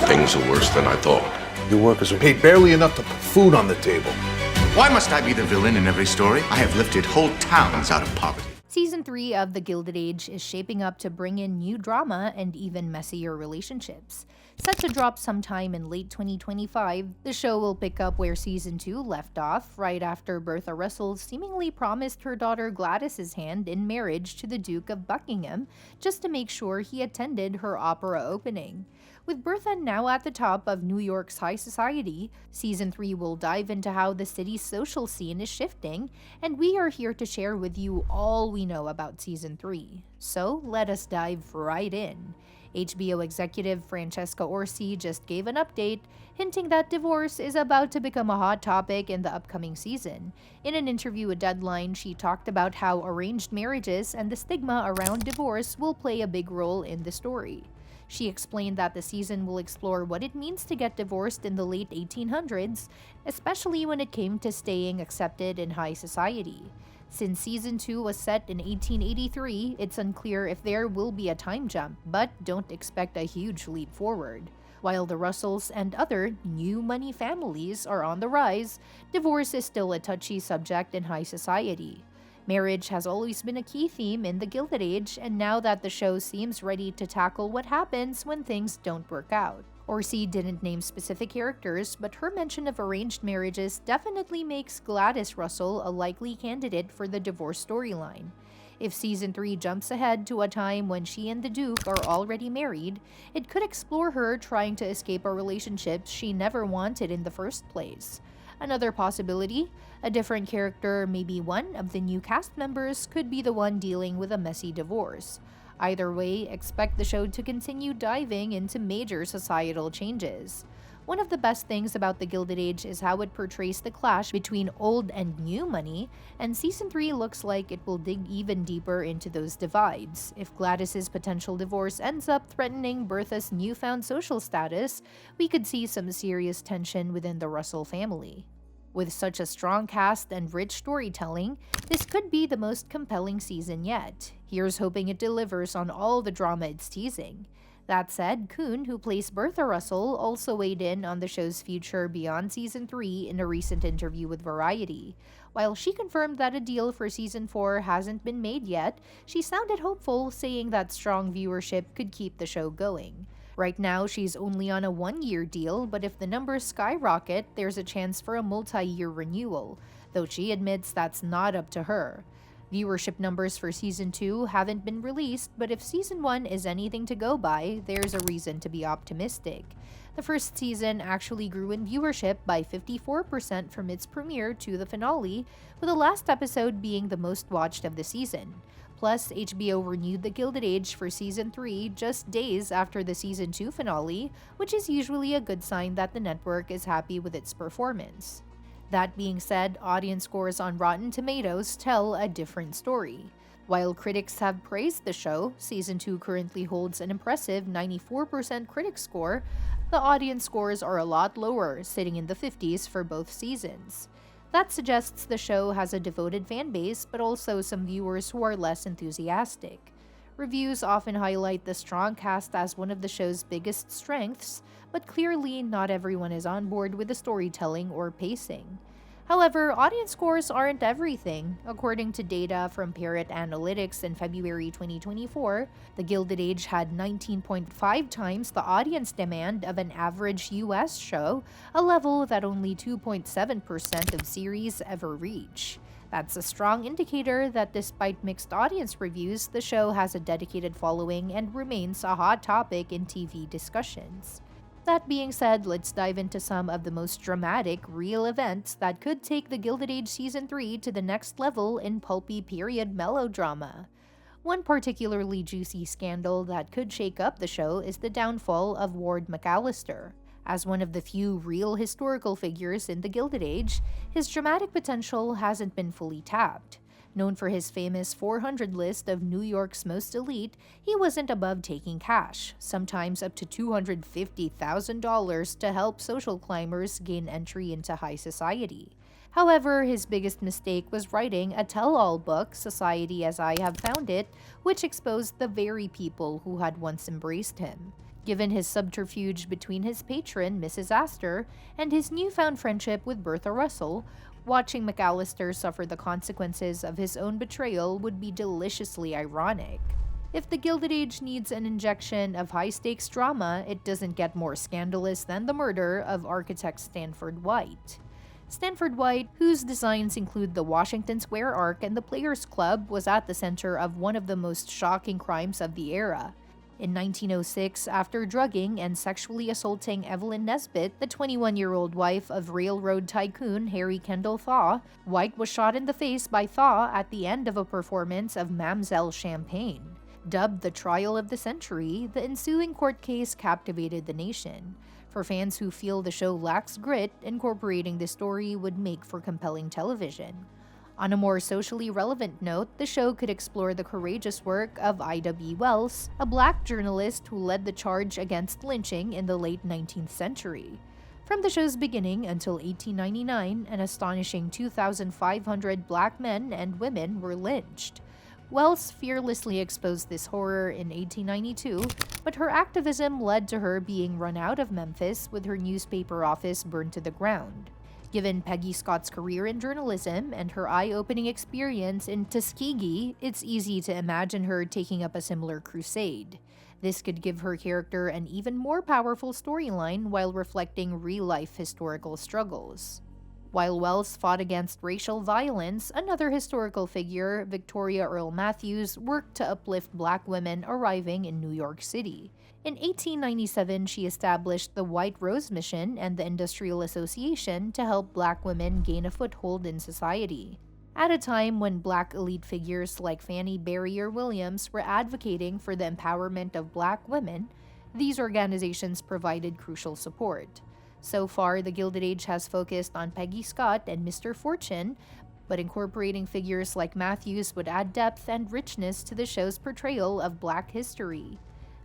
Things are worse than I thought. Your workers are paid barely enough to put food on the table. Why must I be the villain in every story? I have lifted whole towns out of poverty. Season 3 of The Gilded Age is shaping up to bring in new drama and even messier relationships. Set to drop sometime in late 2025, the show will pick up where Season 2 left off, right after Bertha Russell seemingly promised her daughter Gladys's hand in marriage to the Duke of Buckingham, just to make sure he attended her opera opening. With Bertha now at the top of New York's high society, Season 3 will dive into how the city's social scene is shifting, and we are here to share with you all we know about Season 3. So let us dive right in. HBO executive Francesca Orsi just gave an update, hinting that divorce is about to become a hot topic in the upcoming season. In an interview with Deadline, she talked about how arranged marriages and the stigma around divorce will play a big role in the story. She explained that the season will explore what it means to get divorced in the late 1800s, especially when it came to staying accepted in high society. Since Season 2 was set in 1883, it's unclear if there will be a time jump, but don't expect a huge leap forward. While the Russells and other new money families are on the rise, divorce is still a touchy subject in high society. Marriage has always been a key theme in the Gilded Age, and now that the show seems ready to tackle what happens when things don't work out. Orsi didn't name specific characters, but her mention of arranged marriages definitely makes Gladys Russell a likely candidate for the divorce storyline. If Season 3 jumps ahead to a time when she and the Duke are already married, it could explore her trying to escape a relationship she never wanted in the first place. Another possibility, a different character, maybe one of the new cast members, could be the one dealing with a messy divorce. Either way, expect the show to continue diving into major societal changes. One of the best things about The Gilded Age is how it portrays the clash between old and new money, and Season 3 looks like it will dig even deeper into those divides. If Gladys's potential divorce ends up threatening Bertha's newfound social status, we could see some serious tension within the Russell family. With such a strong cast and rich storytelling, this could be the most compelling season yet. Here's hoping it delivers on all the drama it's teasing. That said, Coon, who plays Bertha Russell, also weighed in on the show's future beyond Season 3 in a recent interview with Variety. While she confirmed that a deal for Season 4 hasn't been made yet, she sounded hopeful, saying that strong viewership could keep the show going. Right now, she's only on a one-year deal, but if the numbers skyrocket, there's a chance for a multi-year renewal, though she admits that's not up to her. Viewership numbers for Season 2 haven't been released, but if Season 1 is anything to go by, there's a reason to be optimistic. The first season actually grew in viewership by 54% from its premiere to the finale, with the last episode being the most watched of the season. Plus, HBO renewed The Gilded Age for Season 3 just days after the Season 2 finale, which is usually a good sign that the network is happy with its performance. That being said, audience scores on Rotten Tomatoes tell a different story. While critics have praised the show, Season 2 currently holds an impressive 94% critic score, the audience scores are a lot lower, sitting in the 50s for both seasons. That suggests the show has a devoted fan base, but also some viewers who are less enthusiastic. Reviews often highlight the strong cast as one of the show's biggest strengths, but clearly not everyone is on board with the storytelling or pacing. However, audience scores aren't everything. According to data from Parrot Analytics in February 2024, The Gilded Age had 19.5 times the audience demand of an average US show, a level that only 2.7% of series ever reach. That's a strong indicator that despite mixed audience reviews, the show has a dedicated following and remains a hot topic in TV discussions. That being said, let's dive into some of the most dramatic, real events that could take The Gilded Age Season 3 to the next level in pulpy period melodrama. One particularly juicy scandal that could shake up the show is the downfall of Ward McAllister. As one of the few real historical figures in The Gilded Age, his dramatic potential hasn't been fully tapped. Known for his famous 400 list of New York's most elite, he wasn't above taking cash, sometimes up to $250,000 to help social climbers gain entry into high society. However, his biggest mistake was writing a tell-all book, Society as I Have Found It, which exposed the very people who had once embraced him. Given his subterfuge between his patron, Mrs. Astor, and his newfound friendship with Bertha Russell, watching McAllister suffer the consequences of his own betrayal would be deliciously ironic. If the Gilded Age needs an injection of high-stakes drama, it doesn't get more scandalous than the murder of architect Stanford White. Stanford White, whose designs include the Washington Square Arc and the Players Club, was at the center of one of the most shocking crimes of the era. In 1906, after drugging and sexually assaulting Evelyn Nesbit, the 21-year-old wife of railroad tycoon Harry Kendall Thaw, White was shot in the face by Thaw at the end of a performance of Mamselle Champagne. Dubbed the trial of the century, the ensuing court case captivated the nation. For fans who feel the show lacks grit, incorporating the story would make for compelling television. On a more socially relevant note, the show could explore the courageous work of I.W. Wells, a black journalist who led the charge against lynching in the late 19th century. From the show's beginning until 1899, an astonishing 2,500 black men and women were lynched. Wells fearlessly exposed this horror in 1892, but her activism led to her being run out of Memphis with her newspaper office burned to the ground. Given Peggy Scott's career in journalism and her eye-opening experience in Tuskegee, it's easy to imagine her taking up a similar crusade. This could give her character an even more powerful storyline while reflecting real-life historical struggles. While Wells fought against racial violence, another historical figure, Victoria Earle Matthews, worked to uplift black women arriving in New York City. In 1897, she established the White Rose Mission and the Industrial Association to help black women gain a foothold in society. At a time when black elite figures like Fannie Barrier Williams were advocating for the empowerment of black women, these organizations provided crucial support. So far, the Gilded Age has focused on Peggy Scott and Mr. Fortune, but incorporating figures like Matthews would add depth and richness to the show's portrayal of black history.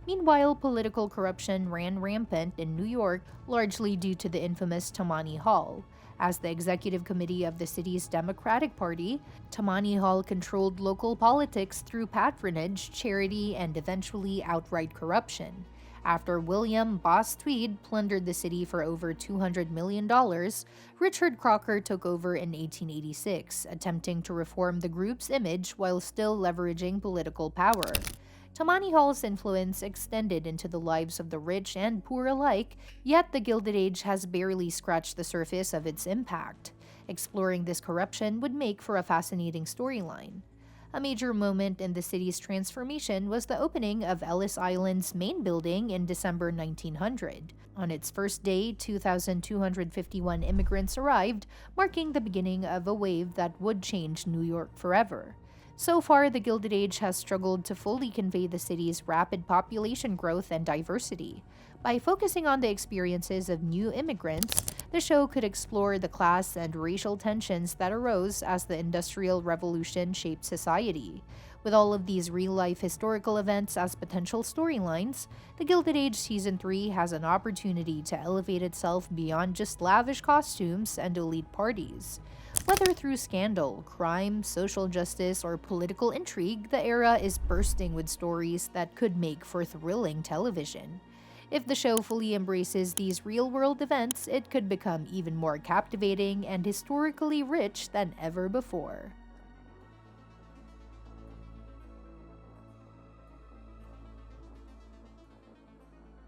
Meanwhile, political corruption ran rampant in New York, largely due to the infamous Tammany Hall. As the executive committee of the city's Democratic Party, Tammany Hall controlled local politics through patronage, charity, and eventually outright corruption. After William Boss Tweed plundered the city for over $200 million, Richard Croker took over in 1886, attempting to reform the group's image while still leveraging political power. Tammany Hall's influence extended into the lives of the rich and poor alike, yet the Gilded Age has barely scratched the surface of its impact. Exploring this corruption would make for a fascinating storyline. A major moment in the city's transformation was the opening of Ellis Island's main building in December 1900. On its first day, 2,251 immigrants arrived, marking the beginning of a wave that would change New York forever. So far, the Gilded Age has struggled to fully convey the city's rapid population growth and diversity. By focusing on the experiences of new immigrants, the show could explore the class and racial tensions that arose as the Industrial Revolution shaped society. With all of these real-life historical events as potential storylines, The Gilded Age Season 3 has an opportunity to elevate itself beyond just lavish costumes and elite parties. Whether through scandal, crime, social justice, or political intrigue, the era is bursting with stories that could make for thrilling television. If the show fully embraces these real-world events, it could become even more captivating and historically rich than ever before.